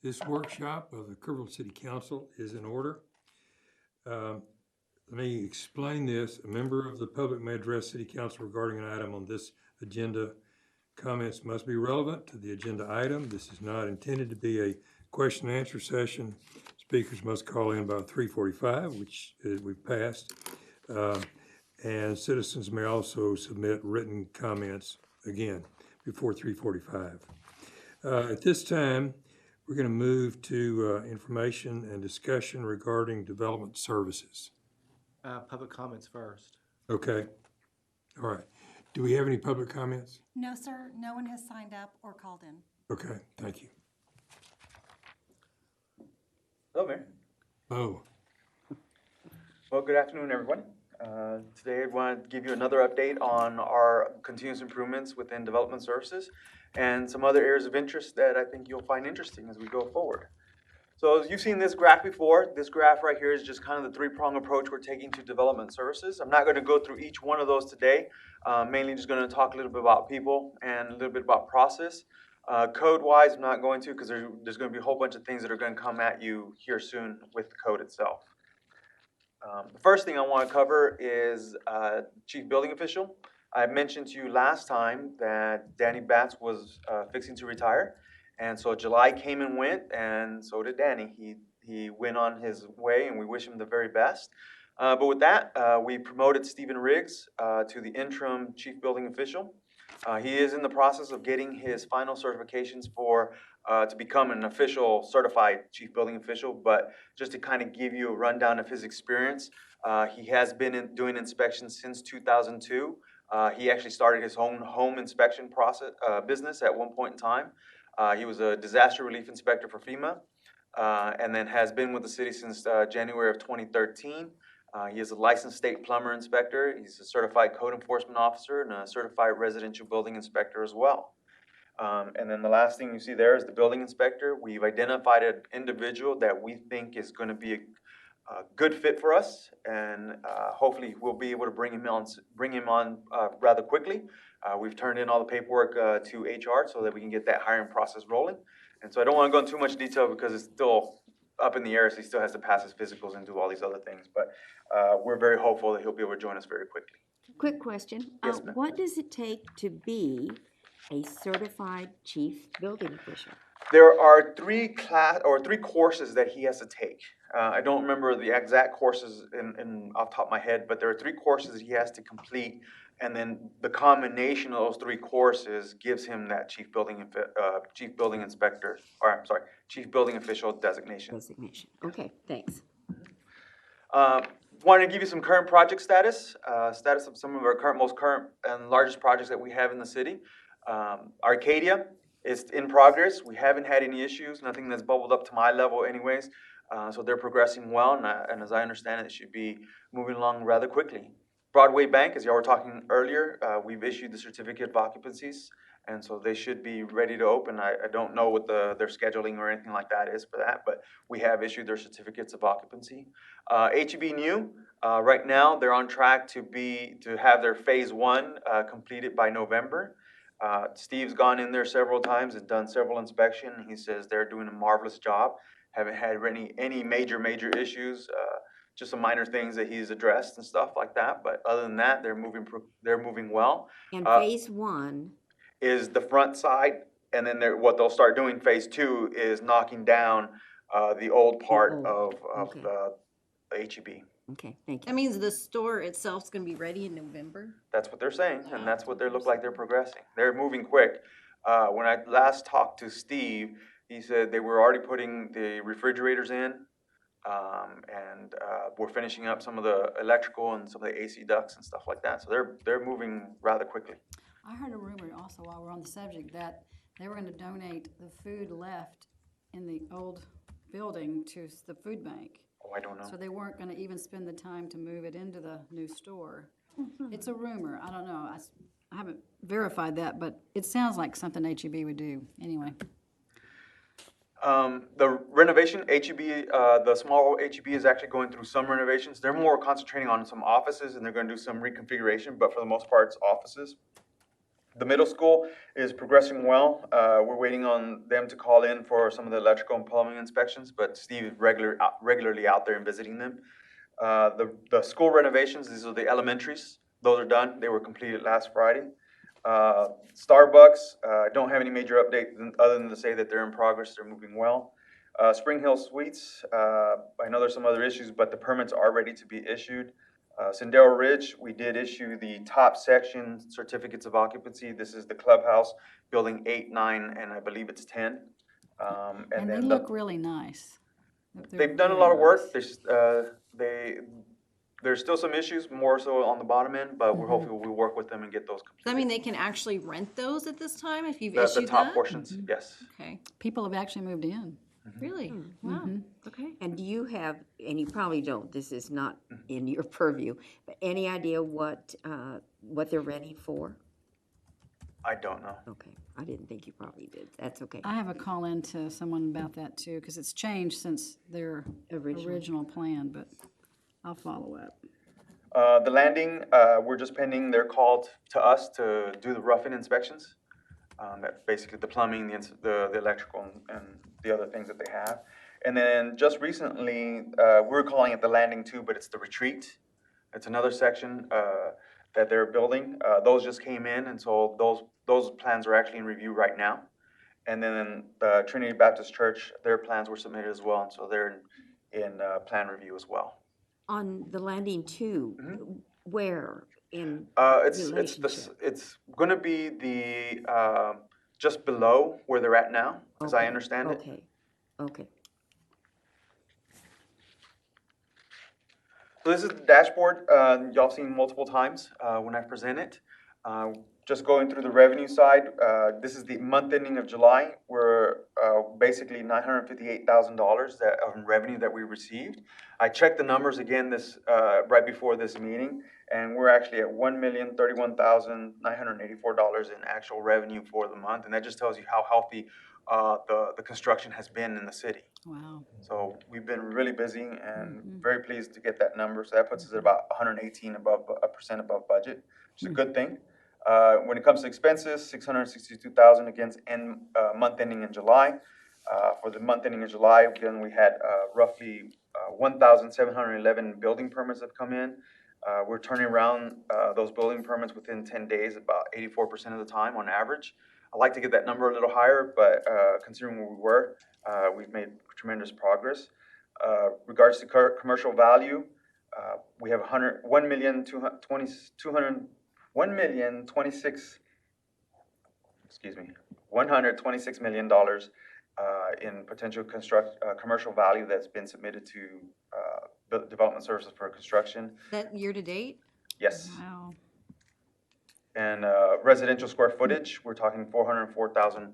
This workshop of the Kerrville City Council is in order. Let me explain this. A member of the public may address City Council regarding an item on this agenda. Comments must be relevant to the agenda item. This is not intended to be a question and answer session. Speakers must call in by 3:45, which we've passed. And citizens may also submit written comments, again, before 3:45. At this time, we're going to move to information and discussion regarding development services. Public comments first. Okay. All right. Do we have any public comments? No, sir. No one has signed up or called in. Okay, thank you. Hello, Mayor. Oh, Well, good afternoon, everyone. Today, I want to give you another update on our continuous improvements within development services and some other areas of interest that I think you'll find interesting as we go forward. So as you've seen this graph before, this graph right here is just kind of the three-prong approach we're taking to development services. I'm not going to go through each one of those today, mainly just going to talk a little bit about people and a little bit about process. Code-wise, I'm not going to because there's going to be a whole bunch of things that are going to come at you here soon with the code itself. The first thing I want to cover is Chief Building Official. I mentioned to you last time that Danny Batts was fixing to retire. And so July came and went, and so did Danny. He went on his way, and we wish him the very best. But with that, we promoted Stephen Riggs to the interim Chief Building Official. He is in the process of getting his final certifications to become an official certified Chief Building Official. But just to kind of give you a rundown of his experience, he has been doing inspections since 2002. He actually started his own home inspection business at one point in time. He was a disaster relief inspector for FEMA, and then has been with the city since January of 2013. He is a licensed state plumber inspector. He's a certified code enforcement officer and a certified residential building inspector as well. And then the last thing you see there is the building inspector. We've identified an individual that we think is going to be a good fit for us, and hopefully we'll be able to bring him on rather quickly. We've turned in all the paperwork to HR so that we can get that hiring process rolling. And so I don't want to go into too much detail because it's still up in the air, so he still has to pass his physicals and do all these other things. But we're very hopeful that he'll be able to join us very quickly. Quick question. Yes, ma'am. What does it take to be a certified chief building official? There are three courses that he has to take. I don't remember the exact courses off the top of my head, but there are three courses that he has to complete, and then the combination of those three courses gives him that chief building official designation. Okay, thanks. Want to give you some current project status of some of our most current and largest projects that we have in the city. Arcadia is in progress. We haven't had any issues, nothing that's bubbled up to my level anyways. So they're progressing well, and as I understand it, should be moving along rather quickly. Broadway Bank, as y'all were talking earlier, we've issued the certificate of occupancies, and so they should be ready to open. I don't know what their scheduling or anything like that is for that, but we have issued their certificates of occupancy. HEB New, right now they're on track to have their phase 1 completed by November. Steve's gone in there several times and done several inspections. He says they're doing a marvelous job. Haven't had any major issues. Just some minor things that he's addressed and stuff like that. But other than that, they're moving well. And phase 1 is the front side, and then what they'll start doing phase 2 is knocking down the old part of the HEB. Okay, thank you. That means the store itself is going to be ready in November? That's what they're saying, and that's what they look like they're progressing. They're moving quick. When I last talked to Steve, he said they were already putting the refrigerators in, and we're finishing up some of the electrical and some of the AC ducts and stuff like that. So they're moving rather quickly. I heard a rumor also while we're on the subject that they were going to donate the food left in the old building to the food bank. Oh, I don't know. So they weren't going to even spend the time to move it into the new store. It's a rumor. I don't know. I haven't verified that, but it sounds like something HEB would do. Anyway. The renovation, HEB, the small HEB is actually going through some renovations. They're more concentrating on some offices, and they're going to do some reconfiguration, but for the most part, it's offices. The middle school is progressing well. We're waiting on them to call in for some of the electrical and plumbing inspections, but Steve is regularly out there and visiting them. The school renovations, these are the elementaries. Those are done. They were completed last Friday. Starbucks, don't have any major update other than to say that they're in progress. They're moving well. Spring Hill Suites, I know there's some other issues, but the permits are ready to be issued. Sendero Ridge, we did issue the top section certificates of occupancy. This is the clubhouse, building 8, 9, and I believe it's 10. And they then look really nice. They're they've done a very lot of work. nice. There's still some issues, more so on the bottom end, but we're hoping we'll work with them and get those Does that mean completed. they can actually rent those at this time if you've The issued top that? portions, yes. Okay, People have actually moved in. really? Wow, okay. And do you have, and you probably don't, this is not in your purview, but any idea what they're renting for? I don't know. Okay, I didn't think you probably did. That's okay. I have a call in to someone about that too, because it's changed since their original plan, but I'll follow up. The landing, we're just pending their call to us to do the rough-in inspections. That basically the plumbing, the electrical, and the other things that they have. And then just recently, we're calling it the landing too, but it's the retreat. It's another section that they're building. Those just came in, and so those plans are actually in review right now. And then the Trinity Baptist Church, their plans were submitted as well, and so they're in plan review as well. On the landing too, where in It's gonna be the just below where they're at now, as I understand it. Okay. So this is the dashboard. Y'all seen multiple times when I present it. Just going through the revenue side, this is the month ending of July. We're basically $958,000 of revenue that we received. I checked the numbers again this right before this meeting, and we're actually at $1,031,984 in actual revenue for the month, and that just tells you how healthy the construction has been in the city. Wow. So we've been really busy and very pleased to get that number. So that puts us at about 118% above budget, which is a good thing. When it comes to expenses, $662,000 against month ending in July. For the month ending in July, again, we had roughly 1,711 building permits have come in. We're turning around those building permits within 10 days, about 84% of the time on average. I'd like to get that number a little higher, but considering where we were, we've made tremendous progress. Regards to commercial value, we have $126 million in potential commercial value that's been submitted to Development Services for construction. That year to date? Yes. Wow. And residential square footage, we're talking 404,000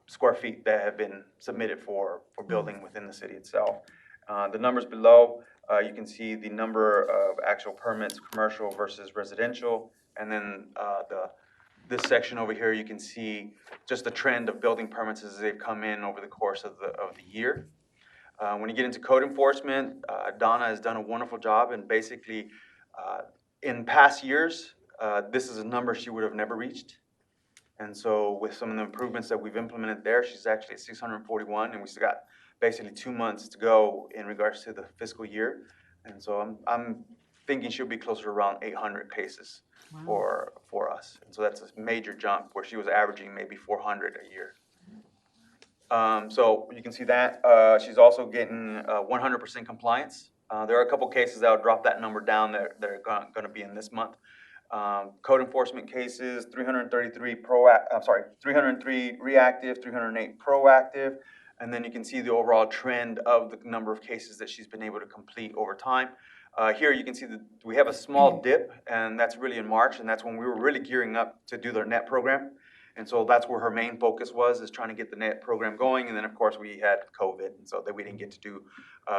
square feet that have been submitted for building within the city itself. The numbers below, you can see the number of actual permits, commercial versus residential. And then this section over here, you can see just the trend of building permits as they've come in over the course of the year. When you get into code enforcement, Donna has done a wonderful job, and basically in past years, this is a number she would have never reached. And so with some of the improvements that we've implemented there, she's actually at 641, and we still got basically 2 months to go in regards to the fiscal year. And so I'm thinking she'll be closer to around 800 cases for us. And so that's a major jump where she was averaging maybe 400 a year. So you can see that. She's also getting 100% compliance. There are a couple cases that will drop that number down that are going to be in this month. Code enforcement cases, 303 reactive, 308 proactive. And then you can see the overall trend of the number of cases that she's been able to complete over time. Here you can see that we have a small dip, and that's really in March, and that's when we were really gearing up to do their NET program. And so that's where her main focus was, is trying to get the NET program going. And then, of course, we had COVID, and so that we didn't get to do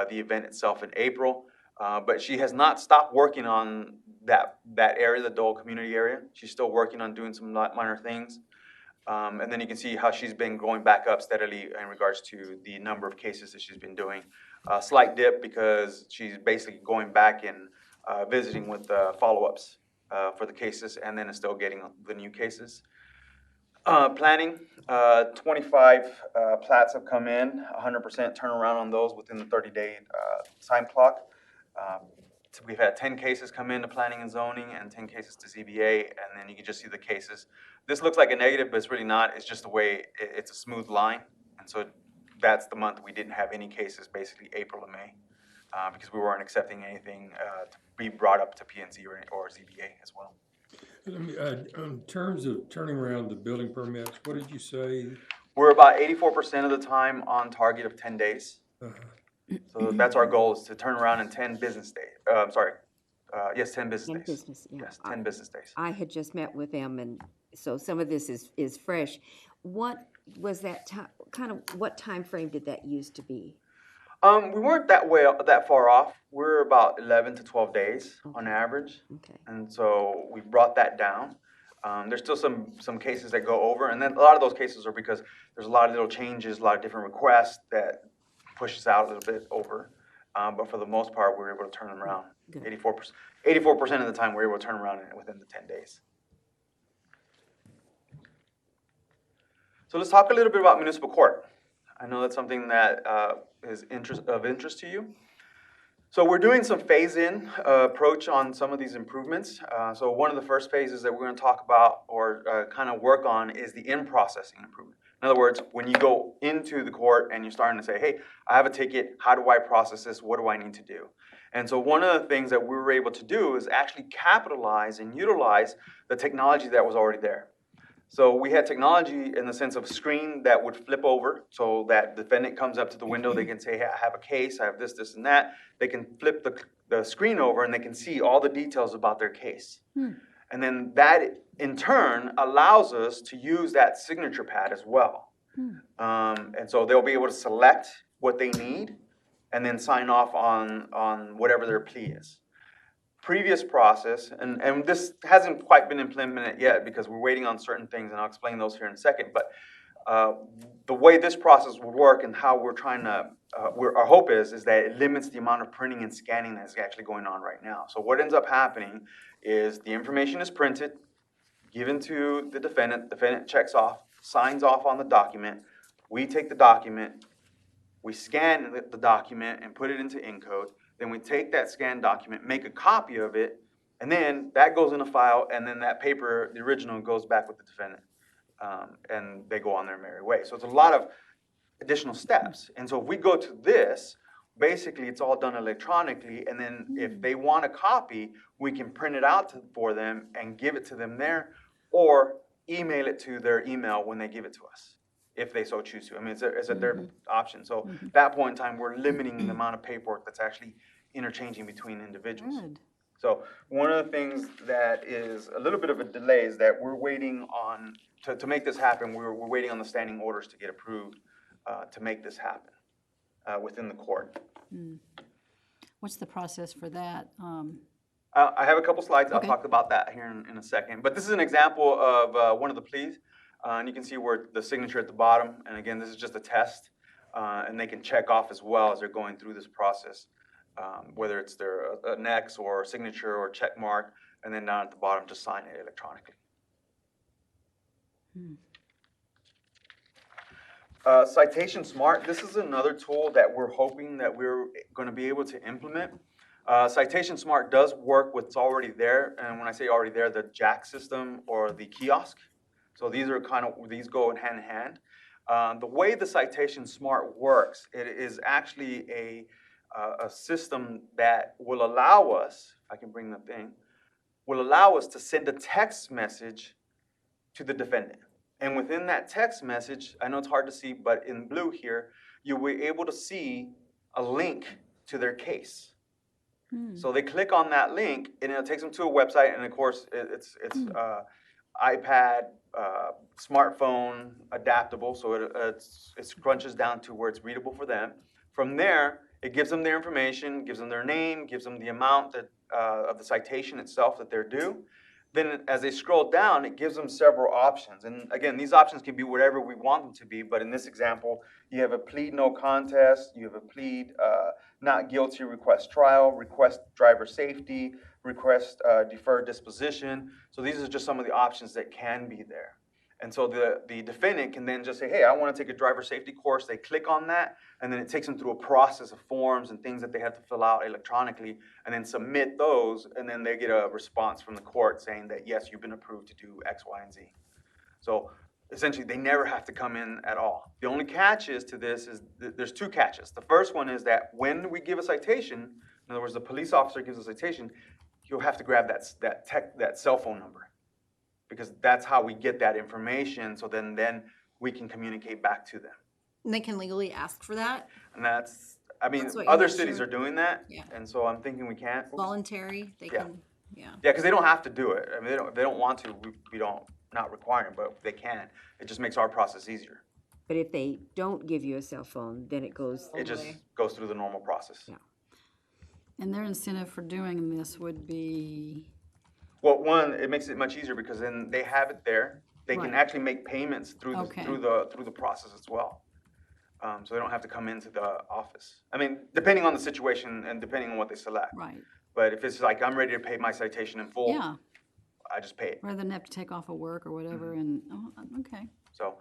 the event itself in April. But she has not stopped working on that area, the Dole community area. She's still working on doing some minor things. And then you can see how she's been going back up steadily in regards to the number of cases that she's been doing. Slight dip because she's basically going back and visiting with follow-ups for the cases, and then is still getting the new cases. Planning, 25 plats have come in, 100% turnaround on those within the 30-day time clock. So we've had 10 cases come into planning and zoning and 10 cases to ZBA, and then you can just see the cases. This looks like a negative, but it's really not. It's just the way it's a smooth line. And so that's the month we didn't have any cases, basically April and May, because we weren't accepting anything to be brought up to P&Z or ZBA as well. In terms of turning around the building permits, what did you say? We're about 84% of the time on target of 10 days. Uh-huh. So that's our goal, is to turn around in 10 business days. 10 business 10 days. business, yeah. Yes, 10 business days. I had just met with them, and so some of this is fresh. What was that what time frame did that used to be? We weren't that far off. We're about 11 to 12 days on average. Okay. And so we brought that down. There's still some cases that go over, and then a lot of those cases are because there's a lot of little changes, a lot of different requests that pushes out a little bit over. But for the most part, we were able to turn them around. Good. 84% of the time, we were able to turn around within the 10 days. So let's talk a little bit about municipal court. I know that's something that is of interest to you. So we're doing some phase-in approach on some of these improvements. So one of the first phases that we're going to talk about or kind of work on is the in-processing improvement. In other words, when you go into the court and you're starting to say, hey, I have a ticket, how do I process this, what do I need to do? And so one of the things that we were able to do is actually capitalize and utilize the technology that was already there. So we had technology in the sense of a screen that would flip over so that the defendant comes up to the window, they can say, hey, I have a case, I have this, this, and that. They can flip the screen over and they can see all the details about their case. And then that, in turn, allows us to use that signature pad as well. And so they'll be able to select what they need and then sign off on whatever their plea is. Previous process, and this hasn't quite been implemented yet because we're waiting on certain things, and I'll explain those here in a second, but the way this process would work and how we're trying to, our hope is that it limits the amount of printing and scanning that's actually going on right now. So what ends up happening is the information is printed, given to the defendant checks off, signs off on the document, we take the document, we scan the document and put it into Encode. Then we take that scanned document, make a copy of it, and then that goes in a file, and then that paper, the original, goes back with the defendant. And they go on their merry way. So it's a lot of additional steps. And so if we go to this, basically it's all done electronically, and then if they want a copy, we can print it out for them and give it to them there, or email it to their email when they give it to us, if they so choose to. I mean, it's their option. So at that point in time, we're limiting the amount of paperwork that's actually interchanging between individuals. Good. So one of the things that is a little bit of a delay is that we're waiting on, to make this happen, we're waiting on the standing orders to get approved to make this happen within the court. What's the process for that? I have a couple slides. Okay. I'll talk about that here in a second. But this is an example of one of the pleas. And you can see where the signature at the bottom. And again, this is just a test. And they can check off as well as they're going through this process, whether it's their an X or signature or check mark. And then down at the bottom, just sign it electronically. Citation Smart, this is another tool that we're hoping that we're going to be able to implement. Citation Smart does work with what's already there, and when I say already there, the jack system or the kiosk. So these go hand in hand. The way the Citation Smart works, it is actually a system that will allow us, if I can bring the thing, will allow us to send a text message to the defendant. And within that text message, I know it's hard to see, but in blue here, you'll be able to see a link to their case. So they click on that link, and it takes them to a website, and of course, it's iPad, smartphone, adaptable, so it scrunches down to where it's readable for them. From there, it gives them their information, gives them their name, gives them the amount that, of the citation itself that they're due. Then as they scroll down, it gives them several options. And again, these options can be whatever we want them to be, but in this example, you have a plead no contest, you have a plead not guilty, request trial, request driver safety, request deferred disposition. So these are just some of the options that can be there. And so the defendant can then just say, hey, I want to take a driver safety course. They click on that, and then it takes them through a process of forms and things that they have to fill out electronically, and then submit those, and then they get a response from the court saying that, yes, you've been approved to do X, Y, and Z. So essentially, they never have to come in at all. The only catch is to this is there's two catches. The first one is that when we give a citation, in other words, the police officer gives a citation, you'll have to grab that cell phone number, because that's how we get that information. So then we can communicate back to them. And they can legally ask for that, And that's, I mean, That's what you other make cities sure- are doing that. Yeah. And so I'm thinking we can't. Oops. voluntary, they Yeah. can, yeah. Yeah, because they don't have to do it. I mean, if they don't want to, we don't, not requiring, but if they can. It just makes our process easier. But if they don't give you a cell phone, then it goes, It just way. goes through the normal process. Yeah. And their incentive for doing this would be, Well, one, it makes it much easier because then they have it there. They can Right. actually make payments through Okay. through the process as well. So they don't have to come into the office. I mean, depending on the situation and depending on what they select. right, But if it's like, I'm ready to pay my citation in full, yeah, I just pay it. rather than have to take off of work or whatever, and, oh, okay. So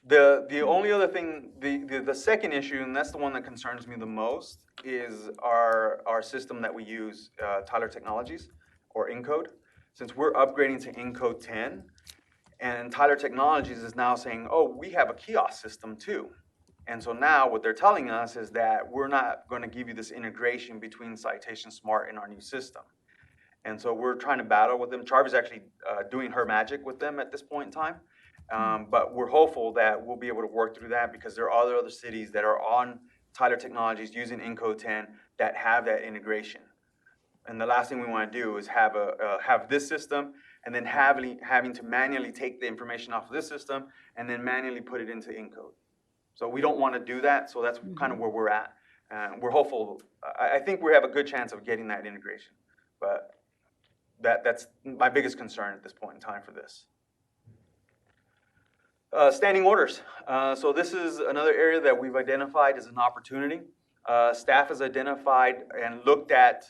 the only other thing, the second issue, and that's the one that concerns me the most, is our system that we use, Tyler Technologies, or Encode. Since we're upgrading to Encode 10, and Tyler Technologies is now saying, oh, we have a kiosk system too. And so now what they're telling us is that we're not going to give you this integration between Citation Smart and our new system. And so we're trying to battle with them. Charvy's actually doing her magic with them at this point in time. But we're hopeful that we'll be able to work through that, because there are other cities that are on Tyler Technologies using Encode 10 that have that integration. And the last thing we want to do is have this system and then having to manually take the information off of this system and then manually put it into Encode. So we don't want to do that. So that's kind of where we're at. We're hopeful. I think we have a good chance of getting that integration. But that's my biggest concern at this point in time for this. Standing orders. So this is another area that we've identified as an opportunity. Staff has identified and looked at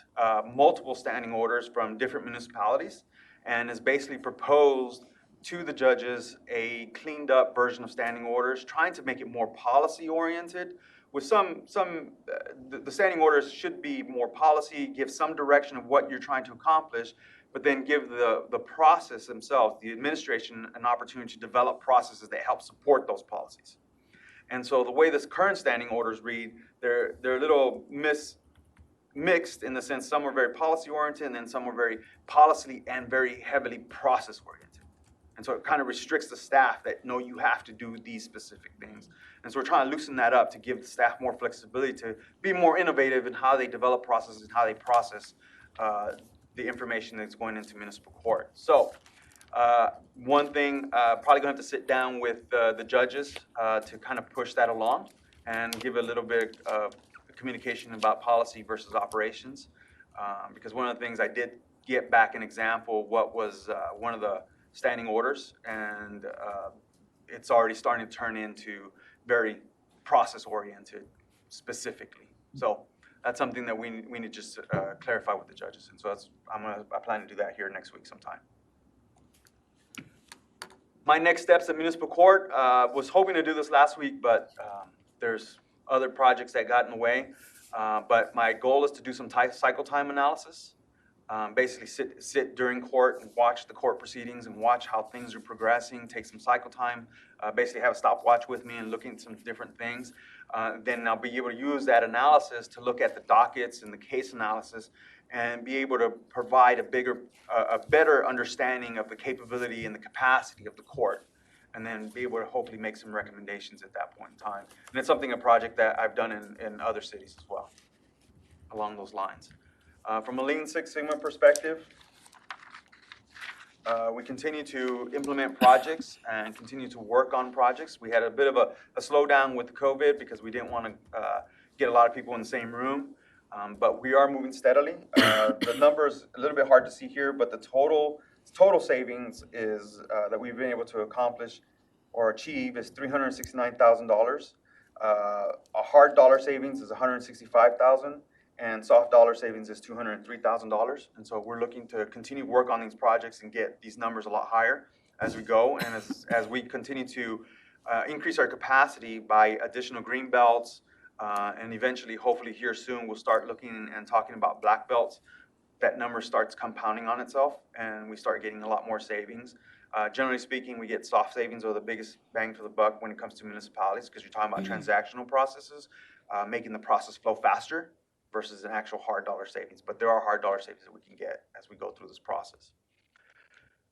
multiple standing orders from different municipalities and has basically proposed to the judges a cleaned up version of standing orders, trying to make it more policy oriented. With the standing orders should be more policy, give some direction of what you're trying to accomplish, but then give the process themselves, the administration, an opportunity to develop processes that help support those policies. And so the way this current standing orders read, they're a little mixed in the sense some are very policy oriented and then some are very policy and very heavily process oriented. And so it kind of restricts the staff that, no, you have to do these specific things. And so we're trying to loosen that up to give the staff more flexibility to be more innovative in how they develop processes and how they process the information that's going into municipal court. So one thing, probably gonna have to sit down with the judges to kind of push that along and give a little bit of communication about policy versus operations. Because one of the things I did get back an example, what was one of the standing orders, and it's already starting to turn into very process-oriented specifically. So that's something that we need to just clarify with the judges. And so I plan to do that here next week sometime. My next steps at Municipal Court, was hoping to do this last week, but there's other projects that got in the way. But my goal is to do some cycle time analysis. Basically sit during court and watch the court proceedings and watch how things are progressing, take some cycle time, basically have a stopwatch with me and look at some different things. Then I'll be able to use that analysis to look at the dockets and the case analysis and be able to provide a better understanding of the capability and the capacity of the court, and then be able to hopefully make some recommendations at that point in time. And it's a project that I've done in other cities as well, along those lines. From a Lean Six Sigma perspective, we continue to implement projects and continue to work on projects. We had a bit of a slowdown with COVID because we didn't want to get a lot of people in the same room, but we are moving steadily. The number's a little bit hard to see here, but the total savings is that we've been able to accomplish or achieve is $369,000. A hard dollar savings is $165,000. and soft dollar savings is $203,000. And so we're looking to continue work on these projects and get these numbers a lot higher as we go, and as we continue to increase our capacity by additional green belts, and eventually, hopefully here soon, we'll start looking and talking about black belts. That number starts compounding on itself, and we start getting a lot more savings. Generally speaking, we get soft savings are the biggest bang for the buck when it comes to municipalities, because you're talking about transactional processes, making the process flow faster versus an actual hard dollar savings. But there are hard dollar savings that we can get as we go through this process.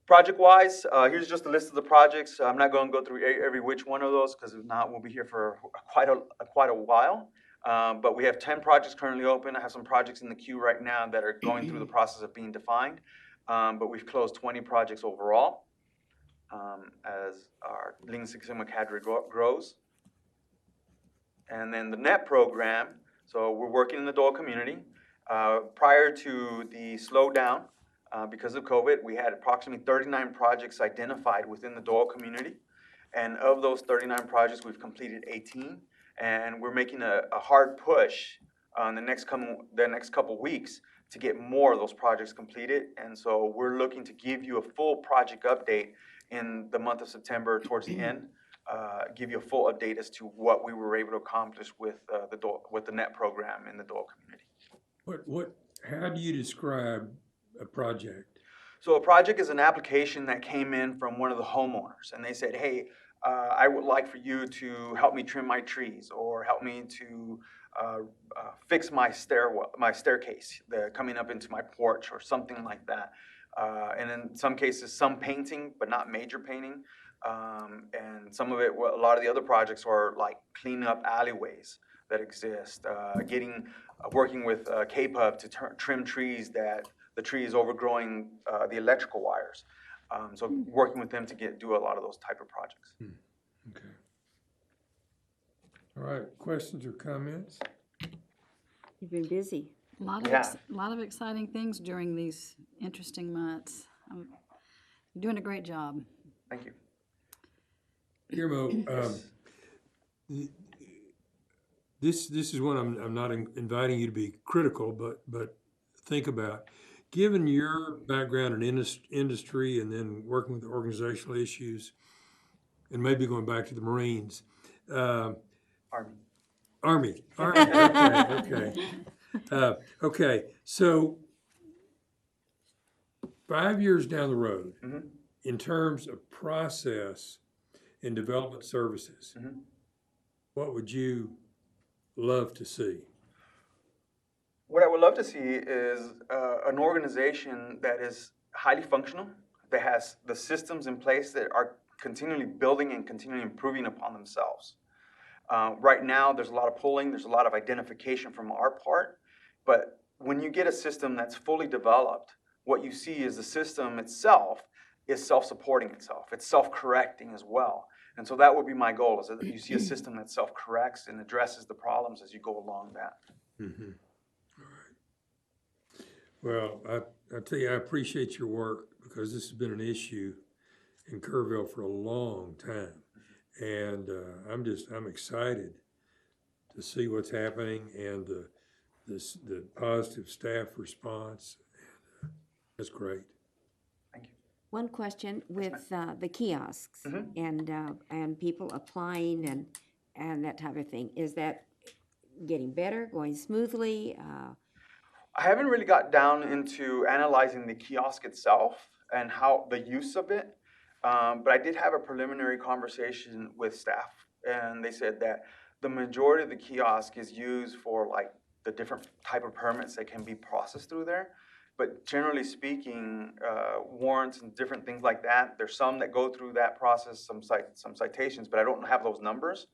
Project-wise, here's just a list of the projects. I'm not going to go through every which one of those, because if not, we'll be here for quite a while. But we have 10 projects currently open. I have some projects in the queue right now that are going through the process of being defined. But we've closed 20 projects overall as our Lean Six Sigma cadre grows. And then the NET program, so we're working in the Dole community. Prior to the slowdown, because of COVID, we had approximately 39 projects identified within the Dole community. And of those 39 projects, we've completed 18. And we're making a hard push on the next couple weeks to get more of those projects completed. And so we're looking to give you a full project update in the month of September towards the end, give you a full update as to what we were able to accomplish with the NET program in the Dole community. How do you describe a project? So a project is an application that came in from one of the homeowners, and they said, hey, I would like for you to help me trim my trees, or help me to fix my staircase coming up into my porch, or something like that. And in some cases, some painting, but not major painting. And some of it, a lot of the other projects are like cleaning up alleyways that exist, working with K-Pub to trim trees that the tree is overgrowing the electrical wires. So working with them to do a lot of those type of projects. Okay. All right, questions or comments? You've been busy. A lot of, Yeah. lot of exciting things during these interesting months. You're doing a great job. Thank you. Guillermo, this is one I'm not inviting you to be critical, but think about. Given your background in industry and then working with organizational issues, and maybe going back to the Marines. Army. All right. Okay. Okay. So 5 years down the road, in terms of process and development services, what would you love to see? What I would love to see is an organization that is highly functional, that has the systems in place that are continually building and continually improving upon themselves. Right now, there's a lot of pulling, there's a lot of identification from our part, but when you get a system that's fully developed, what you see is the system itself is self-supporting itself. It's self-correcting as well. And so that would be my goal, is that you see a system that self-corrects and addresses the problems as you go along that. Mm-hmm. Well, I tell you, I appreciate your work, because this has been an issue in Kerrville for a long time. And I'm excited to see what's happening and the positive staff response. And, that's great. Thank you. One question with the kiosks and people applying and that type of thing. Is that getting better, going smoothly? I haven't really got down into analyzing the kiosk itself and how the use of it, but I did have a preliminary conversation with staff, and they said that the majority of the kiosk is used for like the different type of permits that can be processed through there. But generally speaking, warrants and different things like that, there's some that go through that process, some citations, but I don't have those numbers.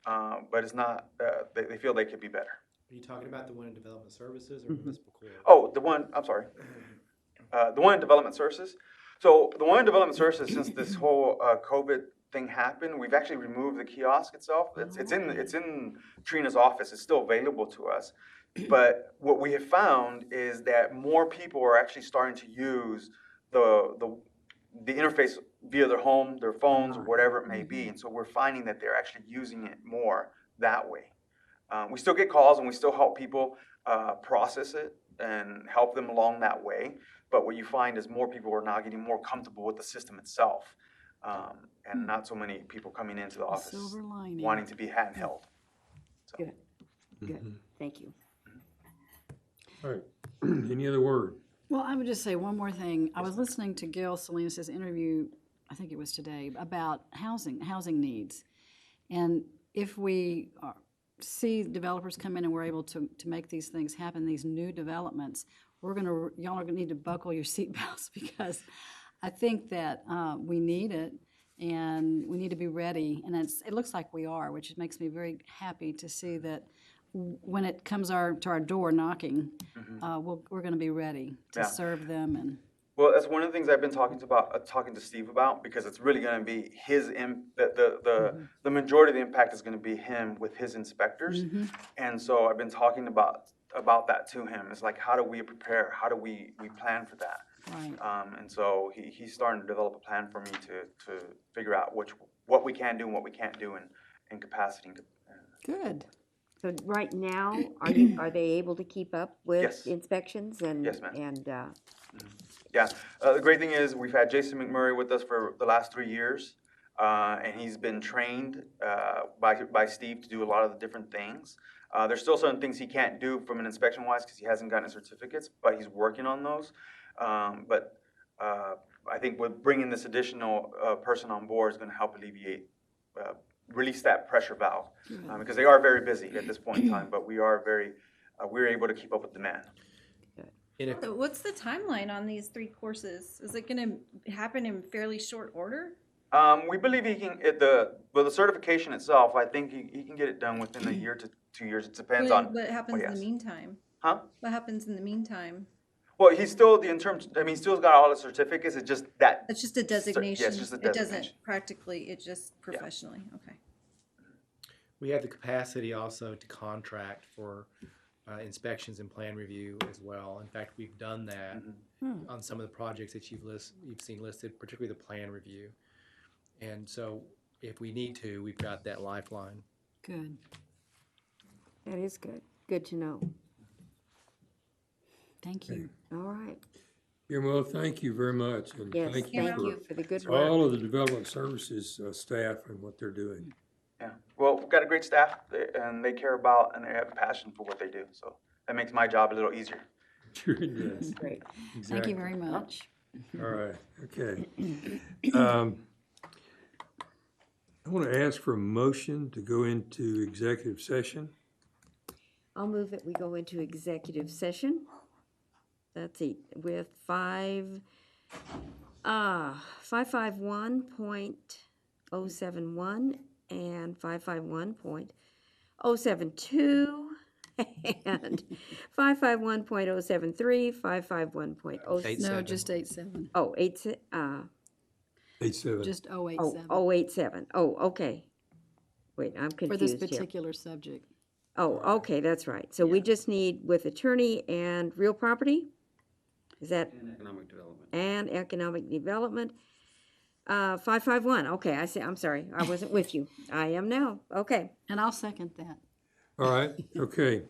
But it's not, they feel they could be better. Are you talking about the one in development services or municipal court? Oh, I'm sorry. The one in development services. So the one in development services, since this whole COVID thing happened, we've actually removed the kiosk itself. It's in Trina's office. It's still available to us. But what we have found is that more people are actually starting to use the interface via their home, their phones, or whatever it may be. And so we're finding that they're actually using it more that way. We still get calls and we still help people process it and help them along that way. But what you find is more people are now getting more comfortable with the system itself, and not so many people coming into the office silver lining. wanting to be handheld. So. Good, good, thank you. All right, any other word? Well, I would just say one more thing. I was listening to Gail Salinas' interview, I think it was today, about housing needs. And if we see developers come in and we're able to make these things happen, these new developments, y'all are gonna need to buckle your seatbelts because I think that we need it and we need to be ready. And it looks like we are, which makes me very happy to see that when it comes to our door knocking, we're going to be ready to serve them. And well, that's one of the things I've been talking to Steve about, because it's really going to be the majority of the impact is going to be him with his inspectors, and so I've been talking about that to him. It's like, how do we prepare? How do we plan for that? right. And so he's starting to develop a plan for me to figure out what we can do and what we can't do in capacity. Good. So right now, are they able to keep up with Yes. inspections and? Yes, ma'am. And, Yeah, the great thing is we've had Jason McMurray with us for the last 3 years, and he's been trained by Steve to do a lot of the different things. There's still certain things he can't do from an inspection wise because he hasn't gotten his certificates, but he's working on those. But I think with bringing this additional person on board is going to help alleviate, release that pressure valve, because they are very busy at this point in time, but we're able to keep up with demand. So what's the timeline on these 3 courses? Is it gonna happen in fairly short order? We believe he can, the certification itself, I think he can get it done within a year to 2 years. It depends on. What happens he in the has. meantime? Huh? What happens in the meantime? Well, he's still he's still got all the certificates, it's just that. It's just a designation. Yeah, it's just a It doesn't designation. practically, it just professionally, okay. We have the capacity also to contract for inspections and plan review as well. In fact, we've done that on some of the projects that you've seen listed, particularly the plan review. And so if we need to, we've got that lifeline. Good. that is good. Good to know. Thank you. All right. Well, thank you very much, and Yes, thank you thank you for the good for work. all of the development services staff and what they're doing. Yeah, well, we've got a great staff, and they care about and they have a passion for what they do, so that makes my job a little easier. Sure it does. Great. Thank you very much. All right, okay. I want to ask for a motion to go into executive session. I'll move that we go into executive session. That's it, with 551.071 and 551.072 and 551.073, 551.0. No, just 87. Oh, 87. Just oh, 087 087. Oh, okay. Wait, I'm for this confused here. particular subject. Oh, okay, that's right. So we just need with attorney and real property? Is that? And economic development. And economic development. 551, okay, I see, I'm sorry, I wasn't with you. I am now, okay. And I'll second that. All right, okay.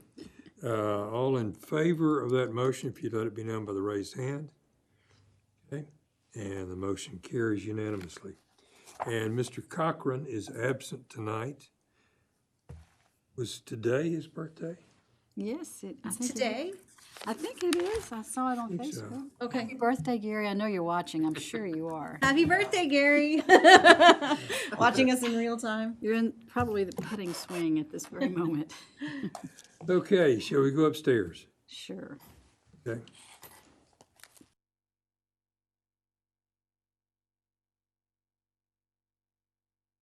All in favor of that motion, if you'd let it be known by the raised hand. Okay, and the motion carries unanimously. And Mr. Cochran is absent tonight. Was today his birthday? Yes, I think Today? I think it is. I saw it on think so. Facebook. Okay. Happy birthday, Gary. I know you're watching. I'm sure you are. Happy birthday, Gary. Watching us in real time. You're in probably the putting swing at this very moment. Okay, shall we go upstairs? Sure. Okay.